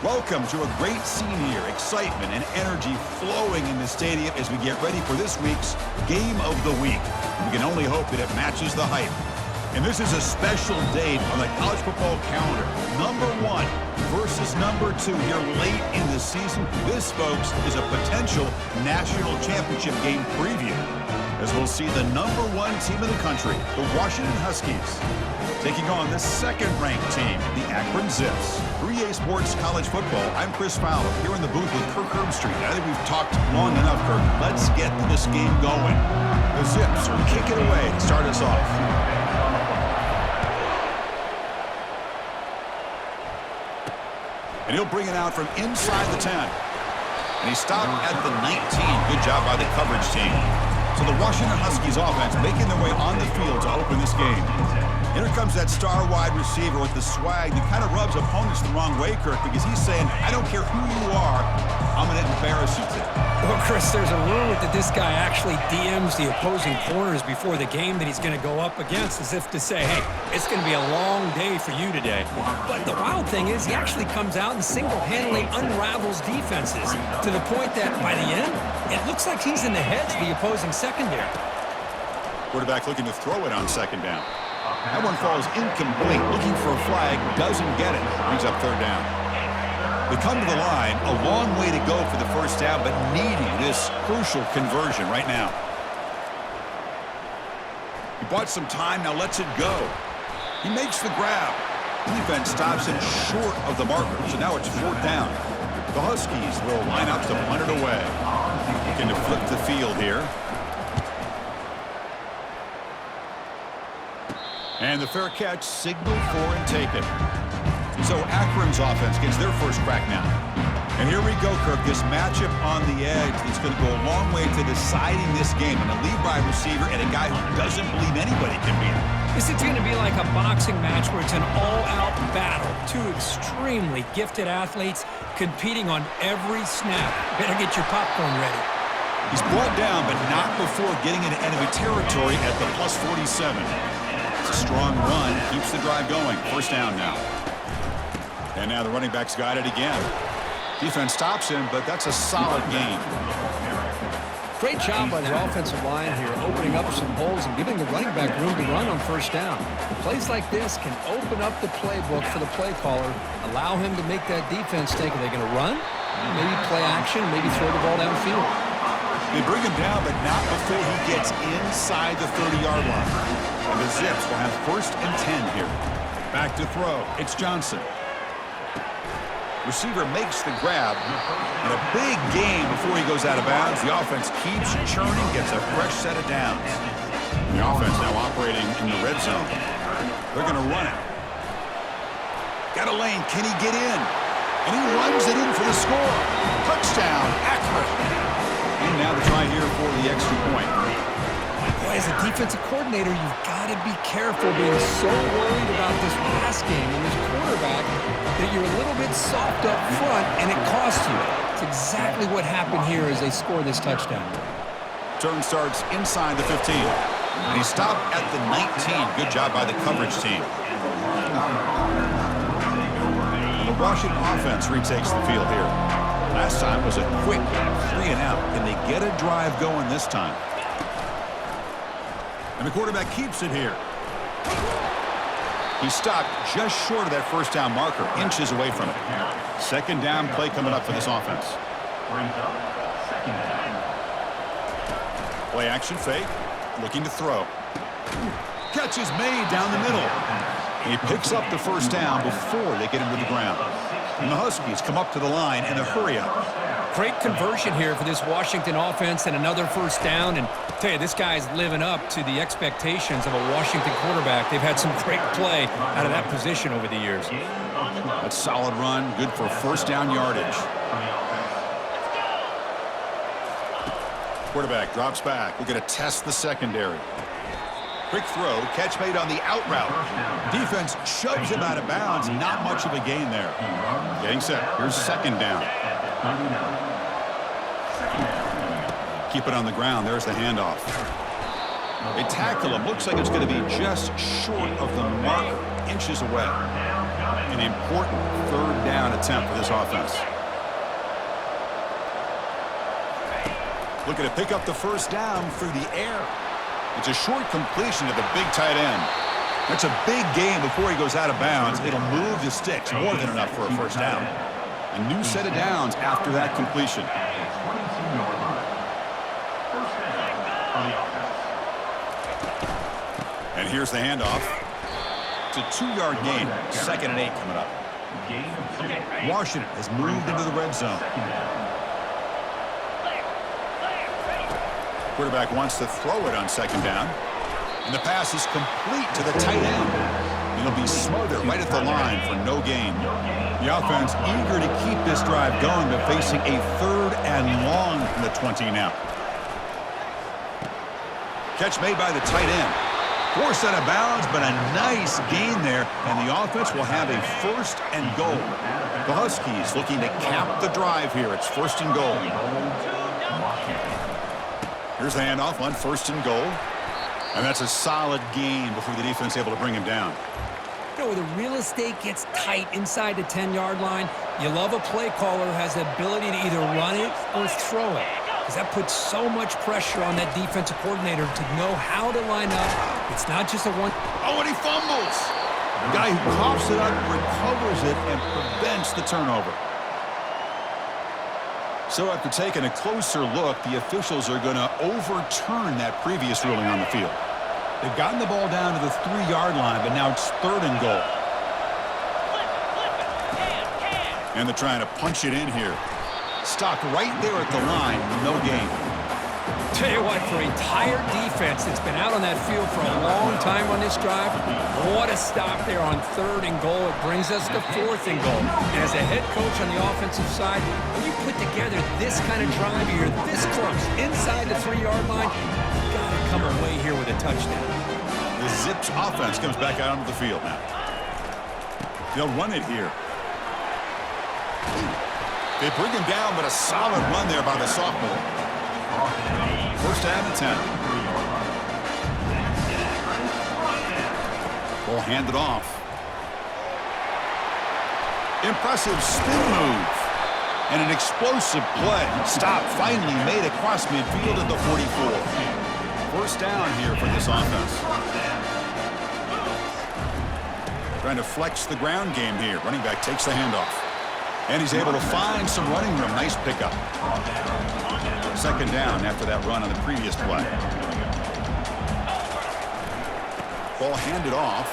Welcome to a great scene here. Excitement and energy flowing in the stadium as we get ready for this week's Game of the Week. We can only hope that it matches the hype. And this is a special date on the college football calendar. Number 1 versus number 2 here late in the season. This, folks, is a potential national championship game preview, as we'll see the number 1 team in the country, the Washington Huskies, taking on the second-ranked team, the Akron Zips. 3A Sports College Football, I'm Chris Fowler, here in the booth with Kirk Herbstreit. I think we've talked long enough, Kirk. Let's get this game going. The Zips are kicking away to start us off. And he'll bring it out from inside the 10. And he stopped at the 19. Good job by the coverage team. So the Washington Huskies offense making their way on the field to open this game. Here comes that star wide receiver with the swag that kind of rubs opponents the wrong way, Kirk, because he's saying, I don't care who you are, I'm going to embarrass you today. Well, Chris, there's a rumor that this guy actually DMs the opposing corners before the game that he's going to go up against, as if to say, hey, it's going to be a long day for you today. But the wild thing is he actually comes out and single-handedly unravels defenses to the point that by the end, it looks like he's in the heads of the opposing secondary. Quarterback looking to throw it on second down. That one falls incomplete. Looking for a flag, doesn't get it. Brings up third down. They come to the line, a long way to go for the first down, but needing this crucial conversion right now. He bought some time, now lets it go. He makes the grab. Defense stops him short of the marker, so now it's fourth down. The Huskies will line up to punt it away. Looking to flip the field here. And the fair catch signaled for and taken. So Akron's offense gets their first crack now. And here we go, Kirk. This matchup on the edge is going to go a long way to deciding this game. And a lead-by receiver and a guy who doesn't believe anybody can beat him. This is going to be like a boxing match where it's an all-out battle. Two extremely gifted athletes competing on every snap. Better get your popcorn ready. He's brought down, but not before getting into enemy territory at the plus 47. It's a strong run. Keeps the drive going. First down now. And now the running back's got it again. Defense stops him, but that's a solid gain. Great job by the offensive line here, opening up some holes and giving the running back room to run on first down. Plays like this can open up the playbook for the play caller, allow him to make that defense think, are they going to run? Maybe play action, maybe throw the ball downfield. They bring him down, but not before he gets inside the 30-yard line. And the Zips will have first and 10 here. Back to throw. It's Johnson. Receiver makes the grab, and a big game before he goes out of bounds. The offense keeps churning, gets a fresh set of downs. The offense now operating in the red zone. They're going to run it. Got a lane. Can he get in? And he runs it in for the score. Touchdown, Akron. And now the try here for the extra point. Boy, as a defensive coordinator, you've got to be careful being so worried about this pass game and this quarterback that you're a little bit soft up front, and it costs you. It's exactly what happened here as they score this touchdown. Turn starts inside the 15. And he stopped at the 19. Good job by the coverage team. The Washington offense retakes the field here. Last time was a quick 3 and out. Can they get a drive going this time? And the quarterback keeps it here. He stopped just short of that first down marker, inches away from it. Second down play coming up for this offense. Play action fake, looking to throw. Catch is made down the middle. He picks up the first down before they get him to the ground. And the Huskies come up to the line in a hurry up. Great conversion here for this Washington offense and another first down. And I tell you, this guy's living up to the expectations of a Washington quarterback. They've had some great play out of that position over the years. A solid run, good for first down yardage. Quarterback drops back. We're going to test the secondary. Quick throw, catch made on the out route. Defense shoves him out of bounds. Not much of a gain there. Getting set. Here's second down. Keep it on the ground. There's the handoff. They tackle him. Looks like it's going to be just short of the marker. inches away. An important third down attempt for this offense. Looking to pick up the first down through the air. It's a short completion to the big tight end. That's a big gain before he goes out of bounds. It'll move the sticks, more than enough for a first down. A new set of downs after that completion. And here's the handoff. It's a 2-yard gain. 2nd and 8 coming up. Washington has moved into the red zone. Quarterback wants to throw it on 2nd down. And the pass is complete to the tight end. It'll be smothered right at the line for no gain. The offense eager to keep this drive going, but facing a 3rd and long from the 20 now. Catch made by the tight end. Forced out of bounds, but a nice gain there, and the offense will have a 1st and goal. The Huskies looking to cap the drive here. It's 1st and goal. Here's the handoff on 1st and goal. And that's a solid gain before the defense able to bring him down. You know, where the real estate gets tight inside the 10-yard line, you love a play caller who has the ability to either run it or throw it. Because that puts so much pressure on that defensive coordinator to know how to line up. It's not just a one. Oh, and he fumbles. The guy who coughs it up, recovers it, and prevents the turnover. So after taking a closer look, the officials are going to overturn that previous ruling on the field. They've gotten the ball down to the 3-yard line, but now it's 3rd and goal. And they're trying to punch it in here. Stopped right there at the line, no gain. Tell you what, for a tired defense that's been out on that field for a long time on this drive, what a stop there on 3rd and goal. It brings us to 4th and goal. And as a head coach on the offensive side, when you put together this kind of drive, you're this close inside the 3-yard line, you've got to come away here with a touchdown. The Zips offense comes back out onto the field now. They'll run it here. They bring him down, but a solid run there by the sophomore. 1st down and 10. Ball handed off. Impressive spin move. And an explosive play. Stop finally made across midfield at the 44. 1st down here for this offense. Trying to flex the ground game here. Running back takes the handoff. And he's able to find some running room. Nice pickup. 2nd down after that run on the previous play. Ball handed off.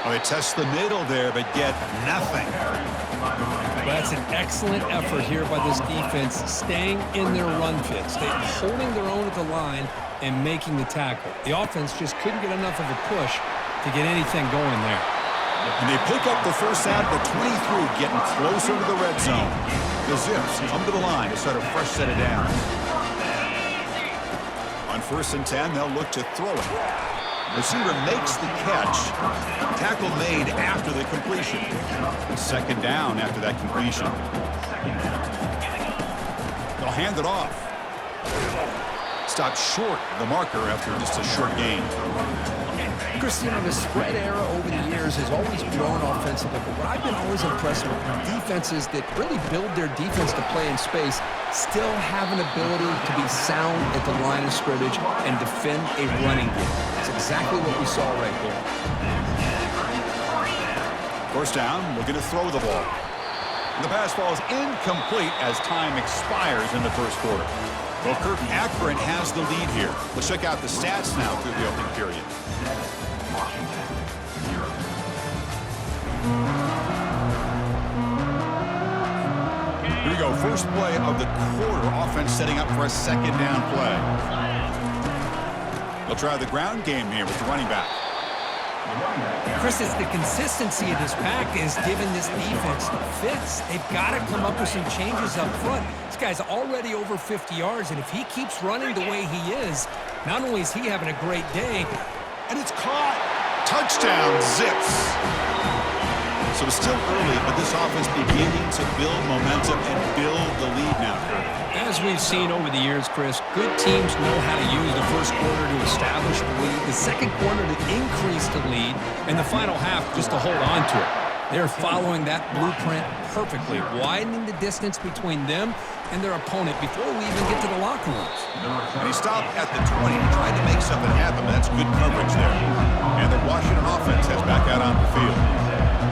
Oh, they test the middle there, but get nothing. Well, that's an excellent effort here by this defense, staying in their run fits. They're holding their own at the line and making the tackle. The offense just couldn't get enough of a push to get anything going there. And they pick up the first out of the 23, getting closer to the red zone. The Zips come to the line to start a fresh set of downs. On 1st and 10, they'll look to throw it. Receiver makes the catch. Tackle made after the completion. 2nd down after that completion. They'll hand it off. Stopped short of the marker after just a short gain. Christian, the spread era over the years has always grown offensively, but what I've been always impressed with defenses that really build their defense to play in space still have an ability to be sound at the line of scrimmage and defend a running game. That's exactly what we saw right there. 1st down, looking to throw the ball. And the pass falls incomplete as time expires in the 1st quarter. Well, Akron has the lead here. Let's check out the stats now through the opening period. Here we go. First play of the quarter. Offense setting up for a 2nd down play. They'll try the ground game here with the running back. Chris, it's the consistency of this pack is giving this defense fits. They've got to come up with some changes up front. This guy's already over 50 yards, and if he keeps running the way he is, not only is he having a great day, and it's caught. Touchdown, Zips. So it's still early, but this offense beginning to build momentum and build the lead now, Kurt. As we've seen over the years, Chris, good teams know how to use the first quarter to establish the lead, the second quarter to increase the lead, and the final half just to hold on to it. They're following that blueprint perfectly, widening the distance between them and their opponent before we even get to the locker rooms. And he stopped at the 20, trying to make something happen. That's good coverage there. And the Washington offense heads back out on the field.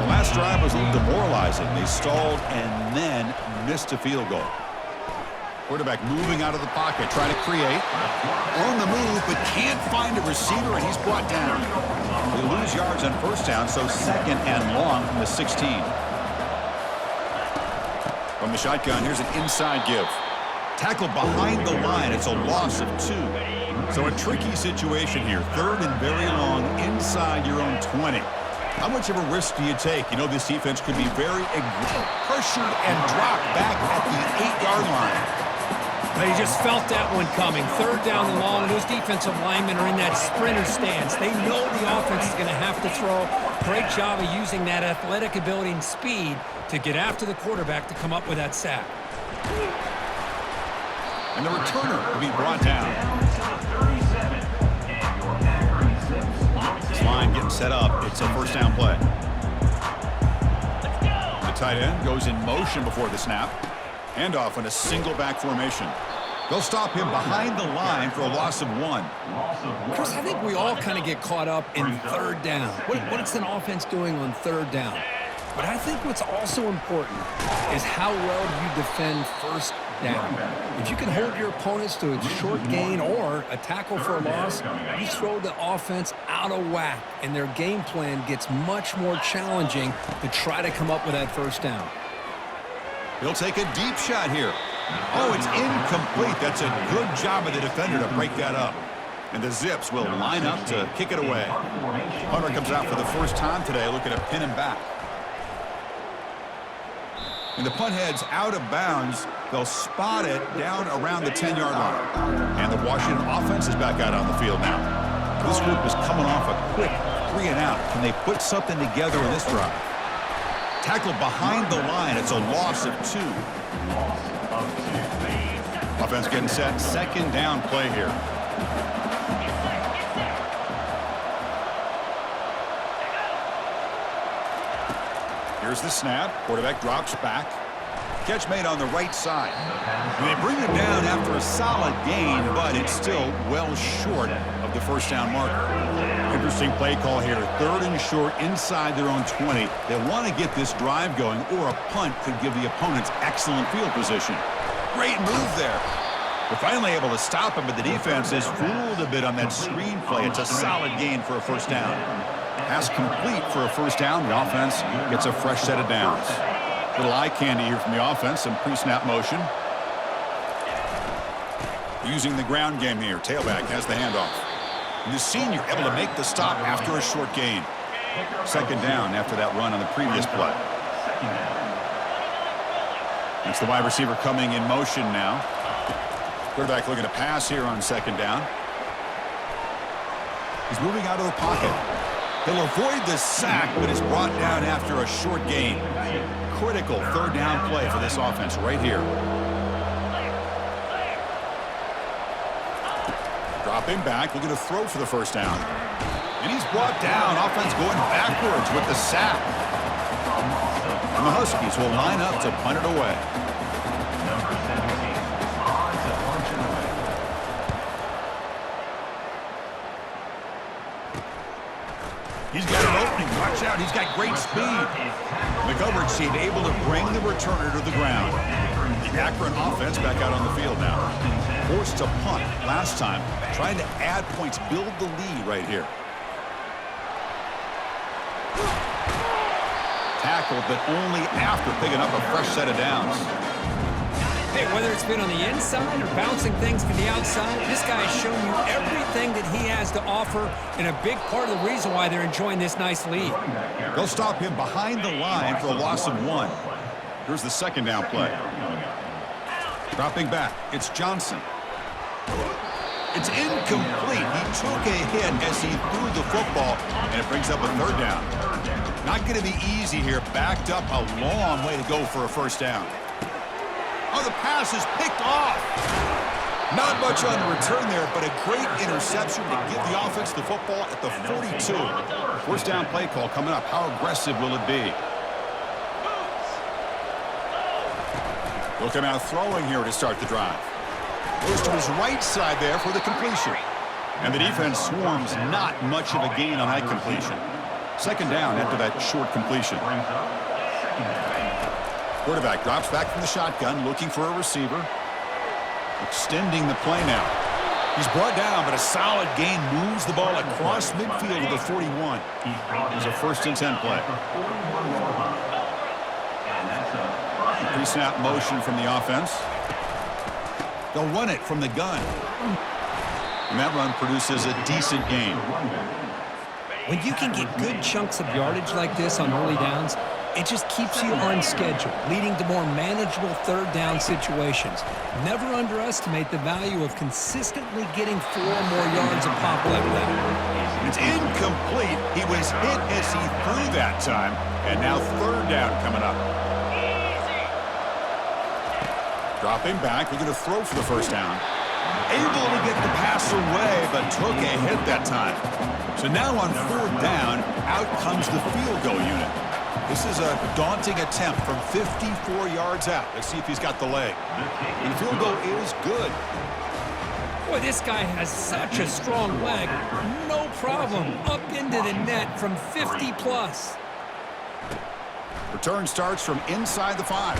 The last drive was a little demoralizing. They stalled and then missed a field goal. Quarterback moving out of the pocket, trying to create. On the move, but can't find a receiver, and he's brought down. They lose yards on first down, so second and long from the 16. From the shotgun, here's an inside give. Tackle behind the line. It's a loss of 2. So a tricky situation here. Third and very long inside your own 20. How much of a risk do you take? You know this defense could be very pressured and dropped back at the 8-yard line. They just felt that one coming. Third down and long. Those defensive linemen are in that sprinter stance. They know the offense is going to have to throw. Great job of using that athletic ability and speed to get after the quarterback to come up with that sack. And the returner will be brought down. This line getting set up. It's a first down play. The tight end goes in motion before the snap. Handoff in a single back formation. They'll stop him behind the line for a loss of 1. Chris, I think we all kind of get caught up in third down. What's an offense doing on third down? But I think what's also important is how well you defend first down. If you can hold your opponents to a short gain or a tackle for a loss, you throw the offense out of whack, and their game plan gets much more challenging to try to come up with that first down. He'll take a deep shot here. Oh, it's incomplete. That's a good job of the defender to break that up. And the Zips will line up to kick it away. Hunter comes out for the first time today, looking to pin him back. And the punt heads out of bounds. They'll spot it down around the 10-yard line. And the Washington offense is back out on the field now. This group is coming off a quick 3-and-out. Can they put something together in this drive? Tackle behind the line. It's a loss of 2. Offense getting set. Second down play here. Here's the snap. Quarterback drops back. Catch made on the right side. And they bring him down after a solid gain, but it's still well short of the first down marker. Interesting play call here. Third and short inside their own 20. They want to get this drive going, or a punt could give the opponents excellent field position. Great move there. They're finally able to stop him, but the defense is fooled a bit on that screen play. It's a solid gain for a first down. Pass complete for a first down. The offense gets a fresh set of downs. Little eye candy here from the offense. Some pre-snap motion. Using the ground game here. Tailback has the handoff. And the senior able to make the stop after a short gain. Second down after that run on the previous play. It's the wide receiver coming in motion now. Quarterback looking to pass here on second down. He's moving out of the pocket. He'll avoid the sack, but is brought down after a short gain. Critical third down play for this offense right here. Dropping back, looking to throw for the first down. And he's brought down. Offense going backwards with the sack. And the Huskies will line up to punt it away. He's got an opening. Watch out. He's got great speed. The coverage team able to bring the returner to the ground. The Akron offense back out on the field now. Forced to punt last time. Trying to add points, build the lead right here. Tackled, but only after picking up a fresh set of downs. Hey, whether it's been on the inside or bouncing things to the outside, this guy has shown you everything that he has to offer, and a big part of the reason why they're enjoying this nice lead. They'll stop him behind the line for a loss of 1. Here's the second down play. Dropping back, it's Johnson. It's incomplete. He took a hit as he threw the football, and it brings up a third down. Not going to be easy here. Backed up a long way to go for a first down. Oh, the pass is picked off. Not much on the return there, but a great interception to give the offense the football at the 42. First down play call coming up. How aggressive will it be? Looking out throwing here to start the drive. Goes to his right side there for the completion. And the defense swarms not much of a gain on that completion. Second down after that short completion. Quarterback drops back from the shotgun, looking for a receiver. Extending the play now. He's brought down, but a solid gain moves the ball across midfield to the 41. It's a 1st and 10 play. Pre-snap motion from the offense. They'll run it from the gun. And that run produces a decent gain. When you can get good chunks of yardage like this on early downs, it just keeps you on schedule, leading to more manageable third down situations. Never underestimate the value of consistently getting 4 more yards a pop like that. It's incomplete. He was hit as he threw that time. And now third down coming up. Dropping back, we're going to throw for the first down. Able to get the pass away, but took a hit that time. So now on 4th down, out comes the field goal unit. This is a daunting attempt from 54 yards out. Let's see if he's got the leg. And the field goal is good. Boy, this guy has such a strong leg. No problem. Up into the net from 50 plus. Return starts from inside the 5.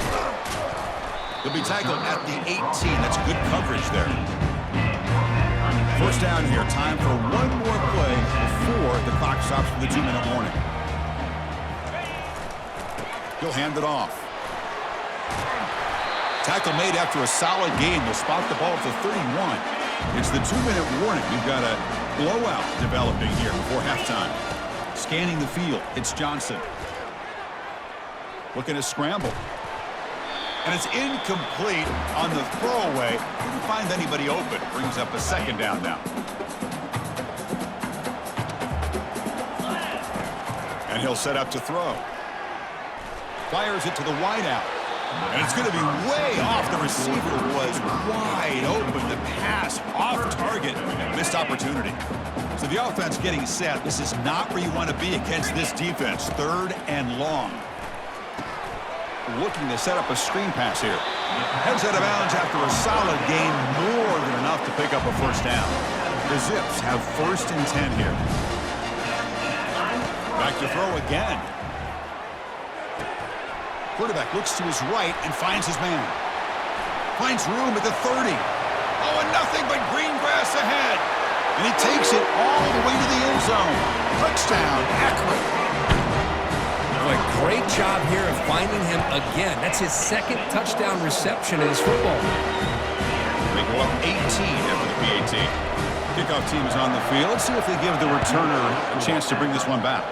He'll be tackled at the 18. That's good coverage there. First down here. Time for one more play before the clock stops for the 2-minute warning. He'll hand it off. Tackle made after a solid gain. They'll spot the ball at the 31. It's the 2-minute warning. We've got a blowout developing here before halftime. Scanning the field. It's Johnson. Looking to scramble. And it's incomplete on the throwaway. Didn't find anybody open. Brings up a second down now. And he'll set up to throw. Fires it to the wideout. And it's going to be way off. The receiver was wide open. The pass off target. Missed opportunity. So the offense getting set. This is not where you want to be against this defense. 3rd and long. Looking to set up a screen pass here. Heads out of bounds after a solid gain, more than enough to pick up a first down. The Zips have 1st and 10 here. Back to throw again. Quarterback looks to his right and finds his man. Finds room at the 30. Oh, and nothing but green grass ahead. And he takes it all the way to the end zone. Touchdown, Akron. A great job here of finding him again. That's his 2nd touchdown reception in his football. They go up 18 after the PAT. Kickoff team is on the field. Let's see if they give the returner a chance to bring this one back.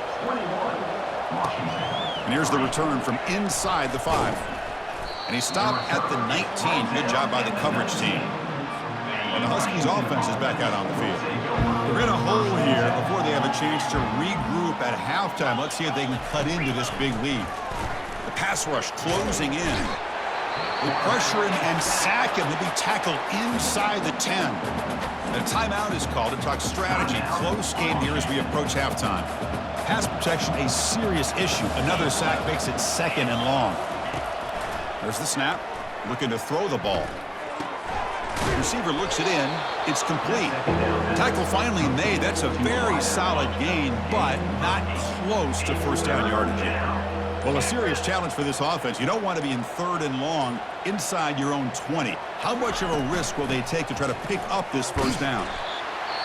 And here's the return from inside the 5. And he stopped at the 19. Good job by the coverage team. And the Huskies offense is back out on the field. We're in a hole here before they have a chance to regroup at halftime. Let's see if they can cut into this big lead. The pass rush closing in. They pressure him and sack him. He'll be tackled inside the 10. And a timeout is called to talk strategy. Close game here as we approach halftime. Pass protection a serious issue. Another sack makes it 2nd and long. There's the snap. Looking to throw the ball. The receiver looks it in. It's complete. Tackle finally made. That's a very solid gain, but not close to first down yardage yet. Well, a serious challenge for this offense. You don't want to be in 3rd and long inside your own 20. How much of a risk will they take to try to pick up this first down?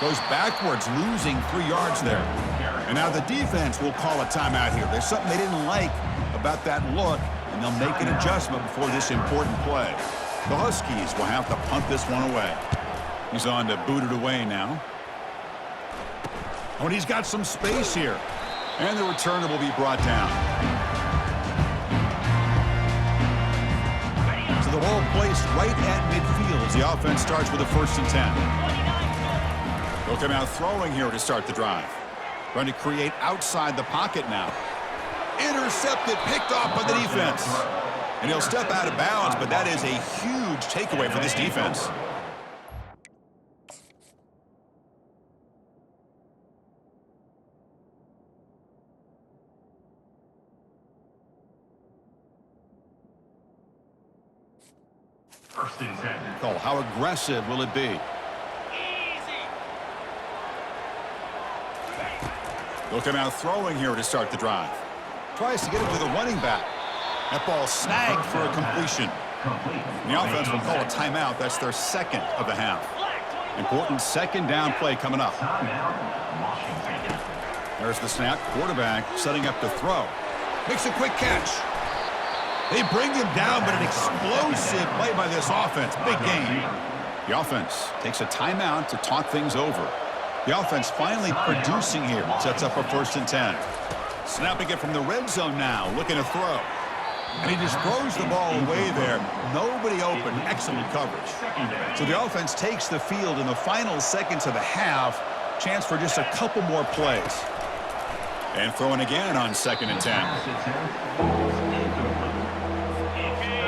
Goes backwards, losing 3 yards there. And now the defense will call a timeout here. There's something they didn't like about that look, and they'll make an adjustment before this important play. The Huskies will have to punt this one away. He's on to boot it away now. Oh, and he's got some space here. And the returner will be brought down. So the ball placed right at midfield as the offense starts with a 1st and 10. They'll come out throwing here to start the drive. Trying to create outside the pocket now. intercepted, picked off by the defense. And he'll step out of bounds, but that is a huge takeaway for this defense. First and 10. Oh, how aggressive will it be? Looking out throwing here to start the drive. Tries to get it to the running back. That ball snagged for a completion. And the offense will call a timeout. That's their second of the half. Important second down play coming up. There's the snap. Quarterback setting up to throw. Makes a quick catch. They bring him down, but an explosive play by this offense. Big game. The offense takes a timeout to talk things over. The offense finally producing here. Sets up a 1st and 10. Snapping it from the red zone now. Looking to throw. And he just throws the ball away there. Nobody open. Excellent coverage. So the offense takes the field in the final seconds of the half. Chance for just a couple more plays. And throwing again on 2nd and 10.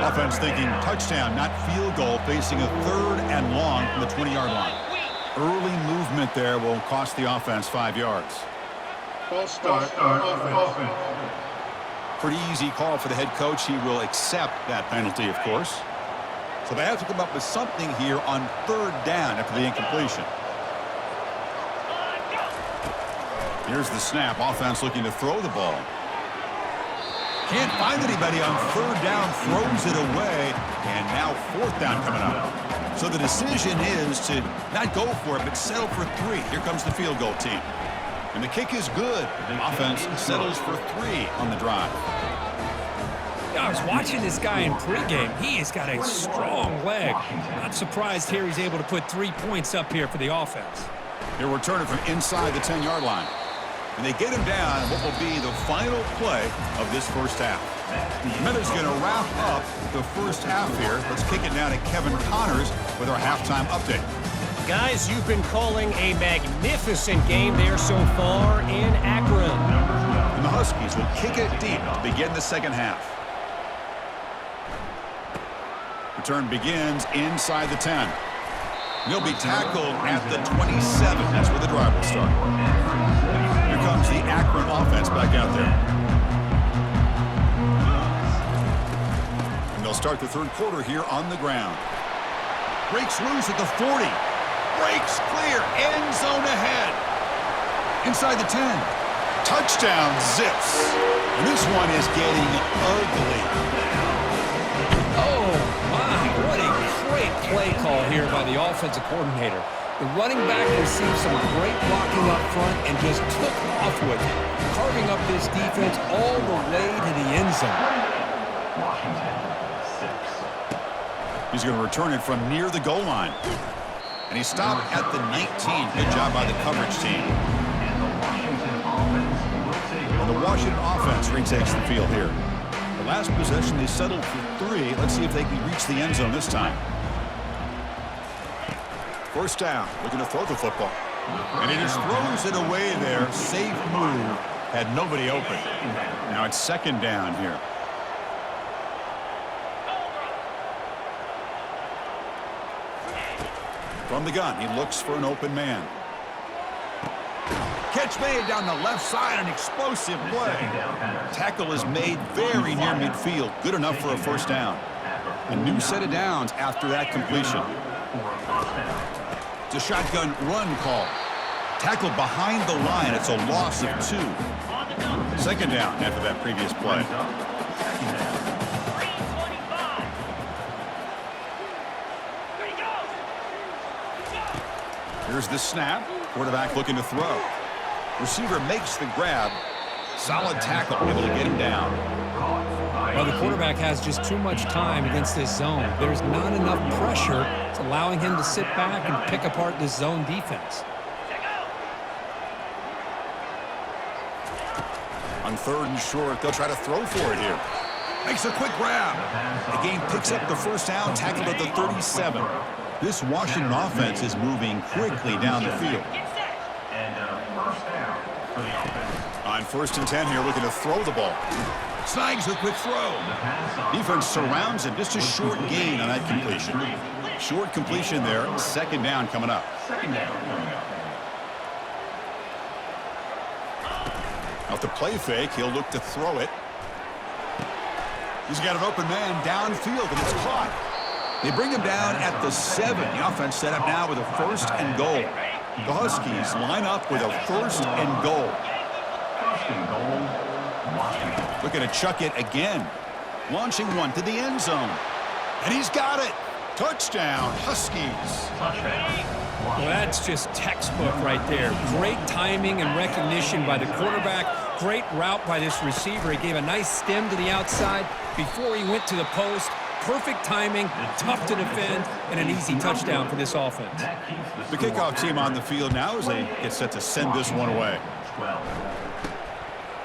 Offense thinking touchdown, not field goal, facing a 3rd and long from the 20-yard line. Early movement there will cost the offense 5 yards. False start. Offense. Pretty easy call for the head coach. He will accept that penalty, of course. So they have to come up with something here on 3rd down after the incompletion. Here's the snap. Offense looking to throw the ball. Can't find anybody on 3rd down, throws it away, and now 4th down coming up. So the decision is to not go for it, but settle for 3. Here comes the field goal team. And the kick is good. Offense settles for 3 on the drive. Yeah, I was watching this guy in pregame. He has got a strong leg. Not surprised here he's able to put 3 points up here for the offense. He'll return it from inside the 10-yard line. And they get him down in what will be the final play of this first half. Miller's going to wrap up the first half here. Let's kick it now to Kevin Connors with our halftime update. Guys, you've been calling a magnificent game there so far in Akron. And the Huskies will kick it deep to begin the second half. Return begins inside the 10. He'll be tackled at the 27. That's where the drive will start. Here comes the Akron offense back out there. And they'll start the 3rd quarter here on the ground. Breaks loose at the 40. Breaks clear. End zone ahead. Inside the 10. Touchdown Zips. And this one is getting ugly. Oh, my. What a great play call here by the offensive coordinator. The running back received some great blocking up front and just took off with it, carving up this defense all the way to the end zone. He's going to return it from near the goal line. And he stopped at the 19. Good job by the coverage team. And the Washington offense retakes the field here. The last possession, they settled for 3. Let's see if they can reach the end zone this time. 1st down, looking to throw the football. And he just throws it away there. Safe move. Had nobody open. Now it's 2nd down here. From the gun, he looks for an open man. Catch made down the left side, an explosive play. Tackle is made very near midfield. Good enough for a 1st down. A new set of downs after that completion. It's a shotgun run call. Tackled behind the line. It's a loss of 2. 2nd down after that previous play. Here's the snap. Quarterback looking to throw. Receiver makes the grab. Solid tackle, able to get him down. Well, the quarterback has just too much time against this zone. There's not enough pressure. It's allowing him to sit back and pick apart this zone defense. On 3rd and short, they'll try to throw for it here. Makes a quick grab. The game picks up the 1st down, tackled at the 37. This Washington offense is moving quickly down the field. On 1st and 10 here, looking to throw the ball. Snags the quick throw. Defense surrounds him. Just a short gain on that completion. Short completion there. Second down coming up. Off the play fake, he'll look to throw it. He's got an open man downfield, and it's caught. They bring him down at the 7. The offense set up now with a 1st and goal. The Huskies line up with a 1st and goal. Looking to chuck it again. Launching one to the end zone. And he's got it. Touchdown, Huskies. Well, that's just textbook right there. Great timing and recognition by the quarterback. Great route by this receiver. He gave a nice stem to the outside before he went to the post. Perfect timing, tough to defend, and an easy touchdown for this offense. The kickoff team on the field now as they get set to send this one away.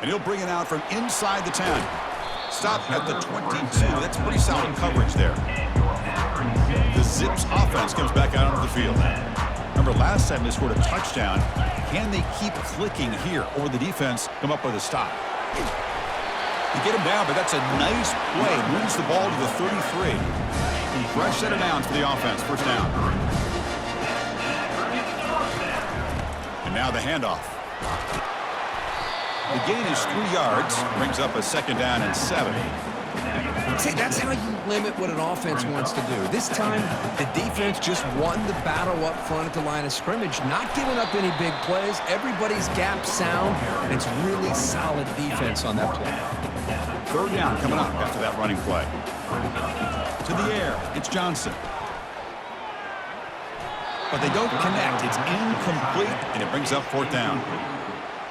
And he'll bring it out from inside the 10. Stop at the 22. That's pretty solid coverage there. The Zips offense comes back out onto the field. Remember, last time they scored a touchdown. Can they keep clicking here, or the defense come up with a stop? You get him down, but that's a nice play. Moves the ball to the 33. Fresh set of downs for the offense. First down. And now the handoff. The gain is 3 yards. Brings up a second down and 7. See, that's how you limit what an offense wants to do. This time, the defense just won the battle up front at the line of scrimmage, not giving up any big plays. Everybody's gap sound, and it's really solid defense on that play. Third down coming up after that running play. To the air, it's Johnson. But they don't connect. It's incomplete, and it brings up 4th down.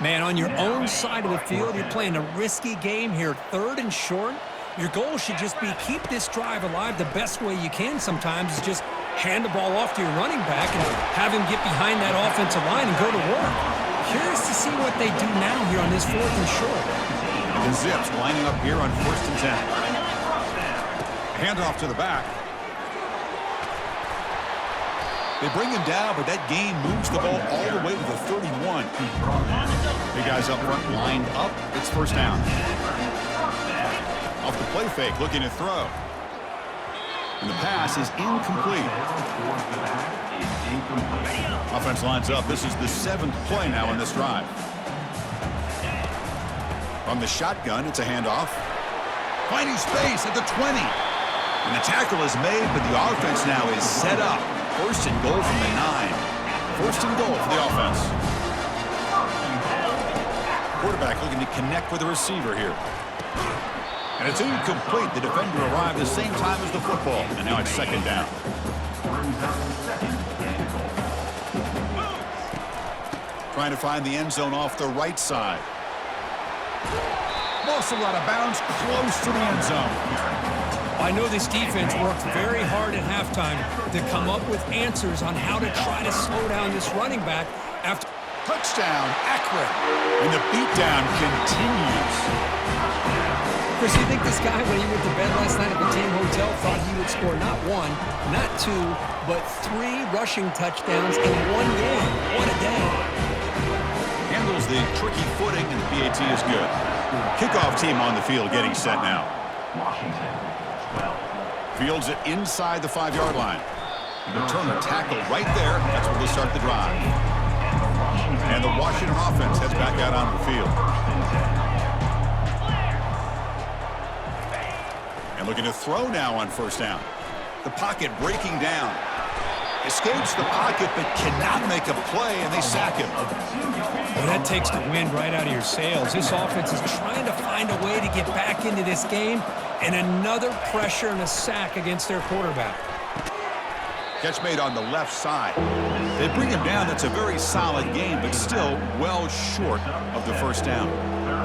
Man, on your own side of the field, you're playing a risky game here, 3rd and short. Your goal should just be keep this drive alive. The best way you can sometimes is just hand the ball off to your running back and have him get behind that offensive line and go to work. Curious to see what they do now here on this 4th and short. And the Zips lining up here on 1st and 10. Handoff to the back. They bring him down, but that gain moves the ball all the way to the 31. Big guys up front lined up. It's first down. Off the play fake, looking to throw. And the pass is incomplete. Offense lines up. This is the 7th play now in this drive. From the shotgun, it's a handoff. Finding space at the 20. And the tackle is made, but the offense now is set up. 1st and goal from the 9. 1st and goal for the offense. Quarterback looking to connect with the receiver here. And it's incomplete. The defender arrived the same time as the football. And now it's second down. Trying to find the end zone off the right side. Muscle out of bounds, close to the end zone. I know this defense worked very hard at halftime to come up with answers on how to try to slow down this running back after. Touchdown, Akron. And the beatdown continues. Chris, you think this guy, when he went to bed last night at the team hotel, thought he would score not 1, not 2, but 3 rushing touchdowns in 1 game? What a day. Handles the tricky footing, and the PAT is good. Kickoff team on the field getting set now. Fields it inside the 5-yard line. Returner tackle right there. That's where they start the drive. And the Washington offense heads back out on the field. And looking to throw now on first down. The pocket breaking down. Escapes the pocket, but cannot make a play, and they sack him. Well, that takes the wind right out of your sails. This offense is trying to find a way to get back into this game, and another pressure and a sack against their quarterback. Catch made on the left side. They bring him down. That's a very solid game, but still well short of the first down.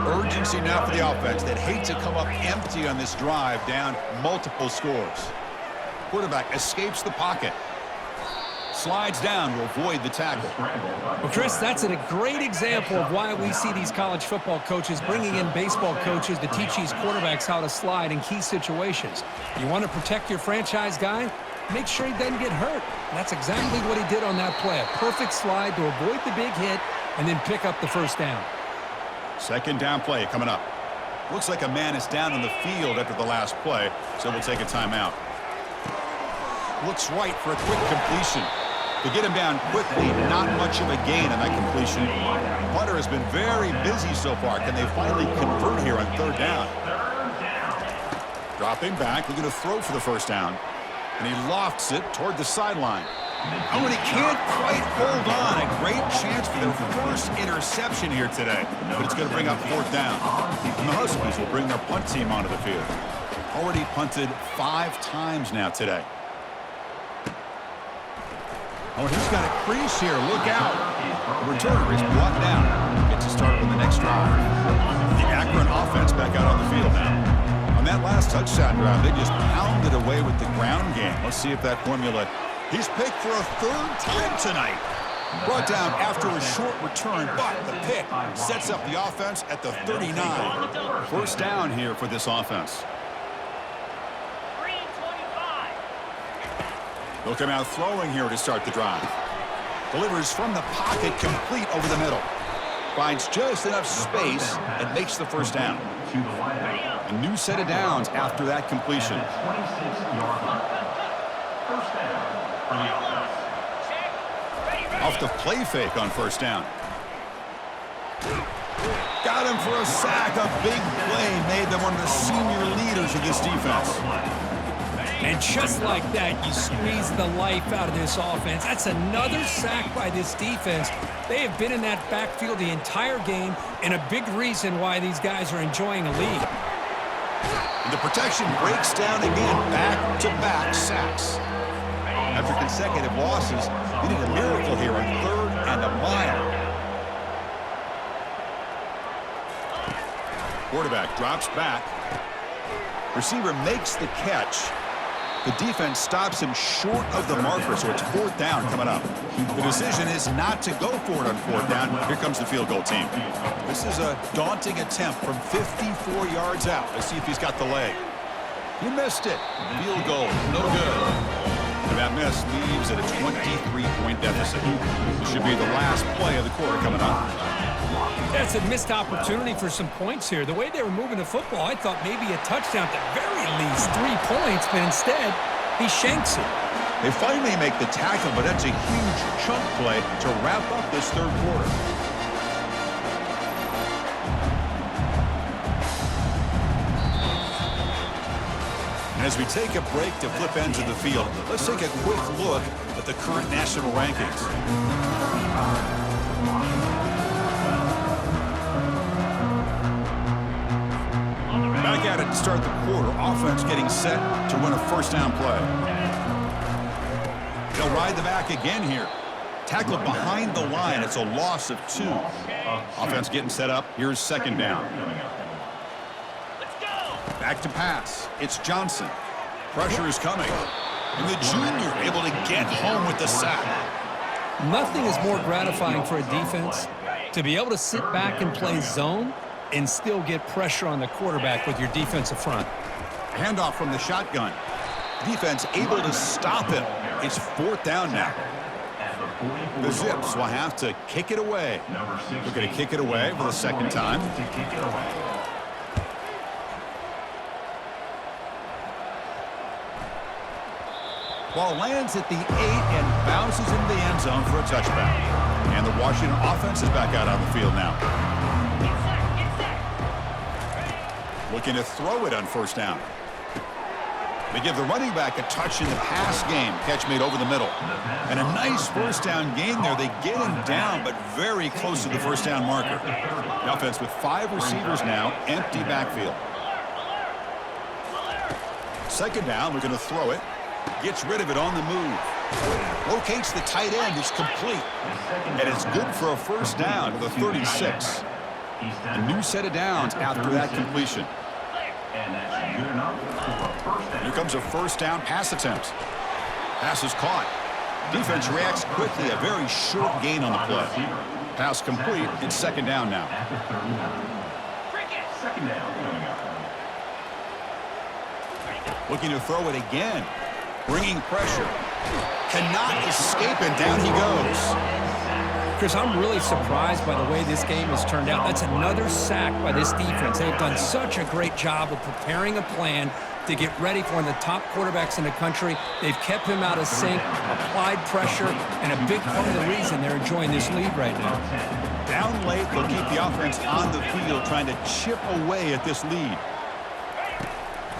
Urgency now for the offense that hates to come up empty on this drive, down multiple scores. Quarterback escapes the pocket. Slides down to avoid the tackle. Well, Chris, that's a great example of why we see these college football coaches bringing in baseball coaches to teach these quarterbacks how to slide in key situations. You want to protect your franchise guy? Make sure he doesn't get hurt. And that's exactly what he did on that play. A perfect slide to avoid the big hit and then pick up the first down. Second down play coming up. Looks like a man is down on the field after the last play, so we'll take a timeout. Looks right for a quick completion. To get him down quickly, not much of a gain on that completion. Punter has been very busy so far. Can they finally convert here on third down? Dropping back, looking to throw for the first down. And he lofts it toward the sideline. Oh, and he can't quite hold on. A great chance for their first interception here today. But it's going to bring up fourth down. And the Huskies will bring their punt team onto the field. Already punted 5 times now today. Oh, he's got a crease here. Look out. The returner is brought down. Gets to start on the next drive. The Akron offense back out on the field now. On that last touchdown drive, they just pounded away with the ground game. Let's see if that formula. He's picked for a 3rd time tonight. Brought down after a short return, but the pick sets up the offense at the 39. First down here for this offense. He'll come out throwing here to start the drive. Delivers from the pocket, complete over the middle. Finds just enough space and makes the first down. A new set of downs after that completion. Off the play fake on first down. Got him for a sack. A big play made them one of the senior leaders of this defense. And just like that, you squeeze the life out of this offense. That's another sack by this defense. They have been in that backfield the entire game, and a big reason why these guys are enjoying a lead. And the protection breaks down again, back-to-back sacks. After consecutive losses, they need a miracle here on 3rd and a mile. Quarterback drops back. Receiver makes the catch. The defense stops him short of the marker, so it's 4th down coming up. The decision is not to go for it on 4th down. Here comes the field goal team. This is a daunting attempt from 54 yards out. Let's see if he's got the leg. He missed it. Field goal, no good. And that miss leaves at a 23-point deficit. This should be the last play of the quarter coming up. That's a missed opportunity for some points here. The way they were moving the football, I thought maybe a touchdown at the very least, 3 points, but instead, he shanks it. They finally make the tackle, but that's a huge chunk play to wrap up this 3rd quarter. And as we take a break to flip ends of the field, let's take a quick look at the current national rankings. Back at it to start the quarter. Offense getting set to win a first down play. They'll ride the back again here. Tackled behind the line. It's a loss of 2. Offense getting set up. Here's 2nd down. Back to pass. It's Johnson. Pressure is coming. And the junior able to get home with the sack. Nothing is more gratifying for a defense to be able to sit back and play zone and still get pressure on the quarterback with your defensive front. Handoff from the shotgun. Defense able to stop him. It's 4th down now. The Zips will have to kick it away. We're going to kick it away for the 2nd time. Ball lands at the 8 and bounces into the end zone for a touchback. And the Washington offense is back out on the field now. Looking to throw it on first down. They give the running back a touch in the pass game. Catch made over the middle. And a nice first down gain there. They get him down, but very close to the first down marker. The offense with 5 receivers now, empty backfield. 2nd down, we're going to throw it. Gets rid of it on the move. Locates the tight end. It's complete. And it's good for a first down to the 36. A new set of downs after that completion. Here comes a first down pass attempt. Pass is caught. Defense reacts quickly. A very short gain on the play. Pass complete. It's 2nd down now. Looking to throw it again. Bringing pressure. Cannot escape, and down he goes. Chris, I'm really surprised by the way this game has turned out. That's another sack by this defense. They've done such a great job of preparing a plan to get ready for one of the top quarterbacks in the country. They've kept him out of sync, applied pressure, and a big part of the reason they're enjoying this lead right now. Down late, they'll keep the offense on the field trying to chip away at this lead.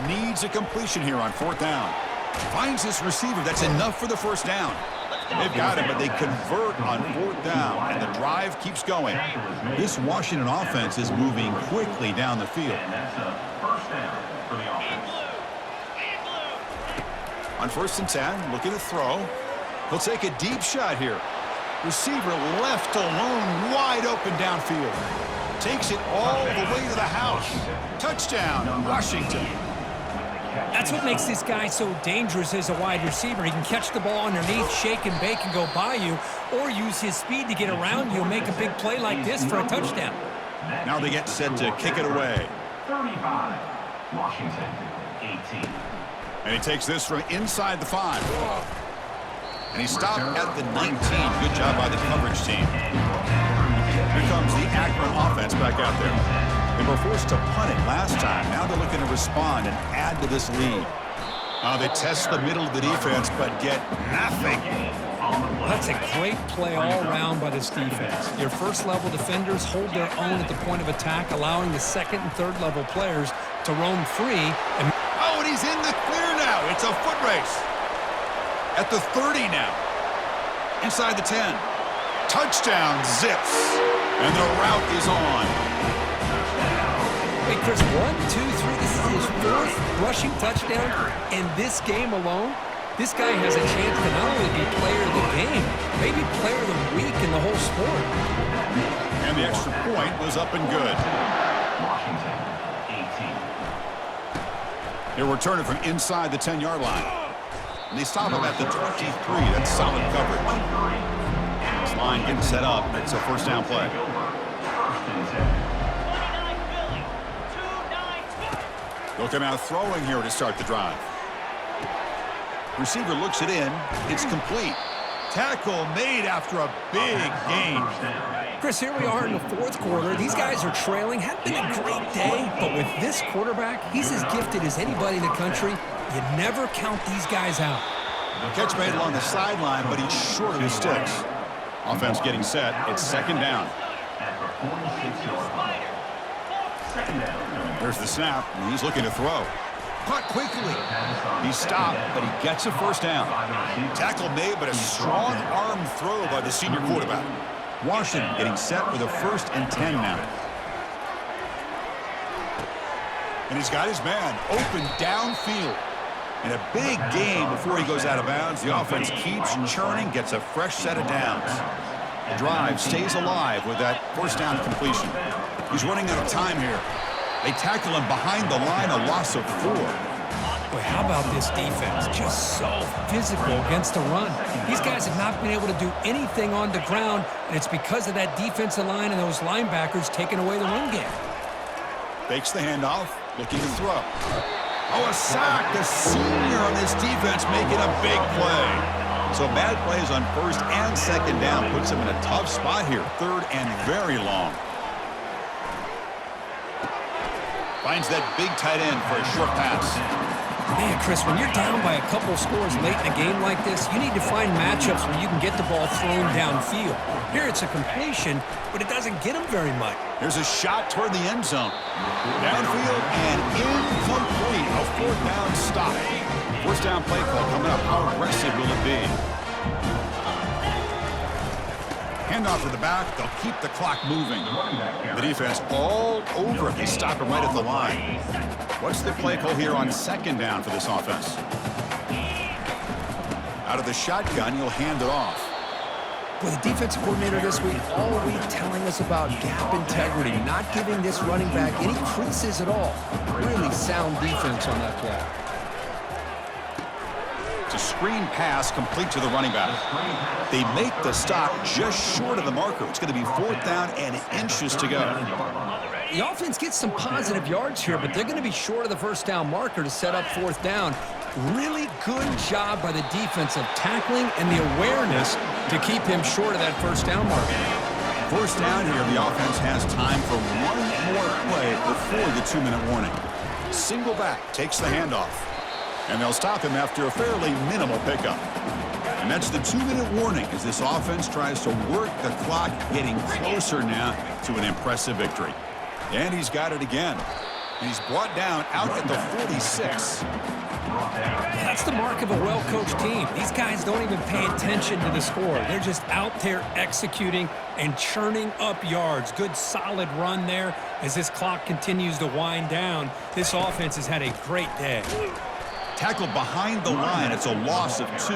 Needs a completion here on 4th down. Finds this receiver. That's enough for the first down. They've got him, but they convert on 4th down, and the drive keeps going. This Washington offense is moving quickly down the field. And that's a first down for the offense. On 1st and 10, looking to throw. He'll take a deep shot here. Receiver left alone, wide open downfield. Takes it all the way to the house. Touchdown, Washington. That's what makes this guy so dangerous as a wide receiver. He can catch the ball underneath, shake and bake and go by you, or use his speed to get around you and make a big play like this for a touchdown. Now they get set to kick it away. 35, Washington, 18. And he takes this from inside the 5. And he stopped at the 19. Good job by the coverage team. Here comes the Akron offense back out there. They were forced to punt it last time. Now they're looking to respond and add to this lead. They test the middle of the defense, but get nothing. That's a great play all around by this defense. Your first-level defenders hold their own at the point of attack, allowing the second and third-level players to roam free. And he's in the clear now. It's a foot race. At the 30 now. Inside the 10. Touchdown, Zips. And the route is on. Wait, Chris, 1, 2, 3. This is his 4th rushing touchdown in this game alone. This guy has a chance to not only be player of the game, maybe player of the week in the whole sport. And the extra point was up and good. Washington, 18. They're returning from inside the 10-yard line. And they stop him at the 23. That's solid coverage. This line getting set up. It's a first down play. Looking out throwing here to start the drive. Receiver looks it in. It's complete. Tackle made after a big gain. Chris, here we are in the 4th quarter. These guys are trailing. Had been a great day, but with this quarterback, he's as gifted as anybody in the country. You never count these guys out. Catch made along the sideline, but he's short of his sticks. Offense getting set. It's 2nd down. There's the snap, and he's looking to throw. Caught quickly. He stopped, but he gets a first down. Tackle made, but a strong arm throw by the senior quarterback. Washington getting set with a 1st and 10 now. And he's got his man open downfield. And a big game before he goes out of bounds. The offense keeps churning, gets a fresh set of downs. The drive stays alive with that first down completion. He's running out of time here. They tackle him behind the line, a loss of 4. Boy, how about this defense? Just so physical against the run. These guys have not been able to do anything on the ground, and it's because of that defensive line and those linebackers taking away the run game. Fakes the handoff, looking to throw. A sack. The senior on this defense making a big play. So bad plays on 1st and 2nd down puts him in a tough spot here. 3rd and very long. Finds that big tight end for a short pass. Man, Chris, when you're down by a couple scores late in a game like this, you need to find matchups where you can get the ball thrown downfield. Here it's a completion, but it doesn't get him very much. Here's a shot toward the end zone. Downfield and incomplete. A 4th down stop. First down play call coming up. How aggressive will it be? Handoff to the back. They'll keep the clock moving. The defense all over it. They stop him right at the line. What's the play call here on 2nd down for this offense? Out of the shotgun, he'll hand it off. Well, the defensive coordinator this week all week telling us about gap integrity, not giving this running back any creases at all. Really sound defense on that play. It's a screen pass complete to the running back. They make the stop just short of the marker. It's going to be 4th down and inches to go. The offense gets some positive yards here, but they're going to be short of the first down marker to set up 4th down. Really good job by the defense of tackling and the awareness to keep him short of that first down mark. First down here, the offense has time for one more play before the 2-minute warning. Single back takes the handoff, and they'll stop him after a fairly minimal pickup. And that's the 2-minute warning as this offense tries to work the clock, getting closer now to an impressive victory. And he's got it again. And he's brought down out at the 46. That's the mark of a well-coached team. These guys don't even pay attention to the score. They're just out there executing and churning up yards. Good, solid run there as this clock continues to wind down. This offense has had a great day. Tackled behind the line. It's a loss of 2.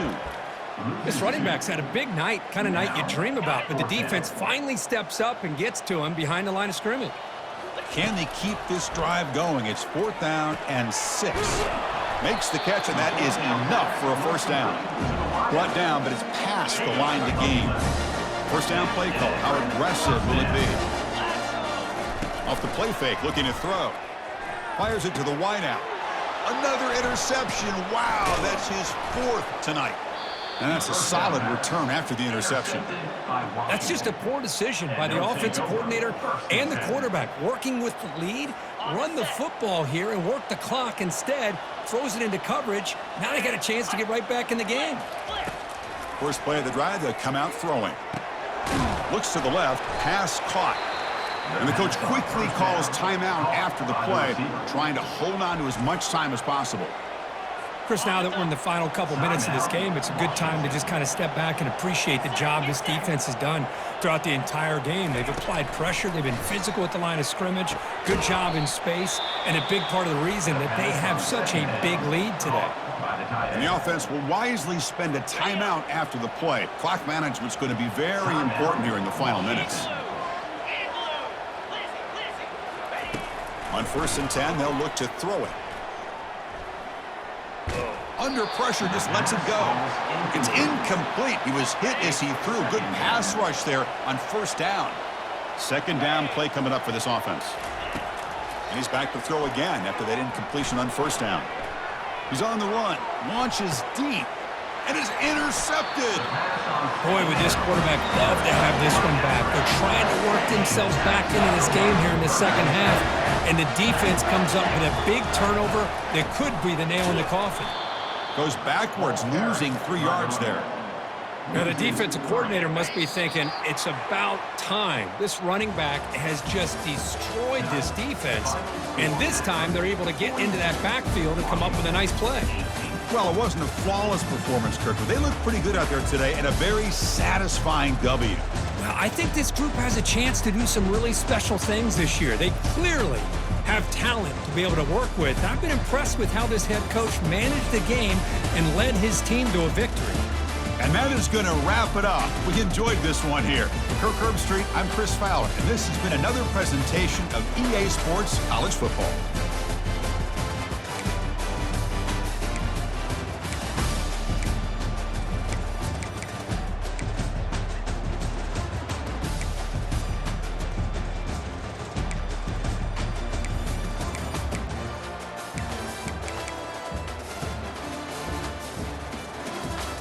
This running back's had a big night, kind of night you dream about, but the defense finally steps up and gets to him behind the line of scrimmage. Can they keep this drive going? It's 4th down and 6. Makes the catch, and that is enough for a first down. Brought down, but it's past the line to gain. First down play call. How aggressive will it be? Off the play fake, looking to throw. Fires it to the wideout. Another interception. Wow, that's his 4th tonight. And that's a solid return after the interception. That's just a poor decision by the offensive coordinator and the quarterback. Working with the lead, run the football here and work the clock instead. Throws it into coverage. Now they got a chance to get right back in the game. First play of the drive, they'll come out throwing. Looks to the left, pass caught. And the coach quickly calls timeout after the play, trying to hold on to as much time as possible. Chris, now that we're in the final couple minutes of this game, it's a good time to just kind of step back and appreciate the job this defense has done throughout the entire game. They've applied pressure. They've been physical at the line of scrimmage. Good job in space, and a big part of the reason that they have such a big lead today. And the offense will wisely spend a timeout after the play. Clock management's going to be very important here in the final minutes. On 1st and 10, they'll look to throw it. Under pressure, just lets it go. It's incomplete. He was hit as he threw. Good pass rush there on 1st down. 2nd down play coming up for this offense. And he's back to throw again after that incompletion on 1st down. He's on the run. Launches deep. And is intercepted. Boy, would this quarterback love to have this one back. They're trying to work themselves back into this game here in the second half. And the defense comes up with a big turnover that could be the nail in the coffin. Goes backwards, losing 3 yards there. Now, the defensive coordinator must be thinking, it's about time. This running back has just destroyed this defense. And this time, they're able to get into that backfield and come up with a nice play. Well, it wasn't a flawless performance, Kirk, but they looked pretty good out there today and a very satisfying W. Well, I think this group has a chance to do some really special things this year. They clearly have talent to be able to work with. I've been impressed with how this head coach managed the game and led his team to a victory. And that is going to wrap it up. We enjoyed this one here. For Kirk Herbstreit, I'm Chris Fowler, and this has been another presentation of EA Sports College Football.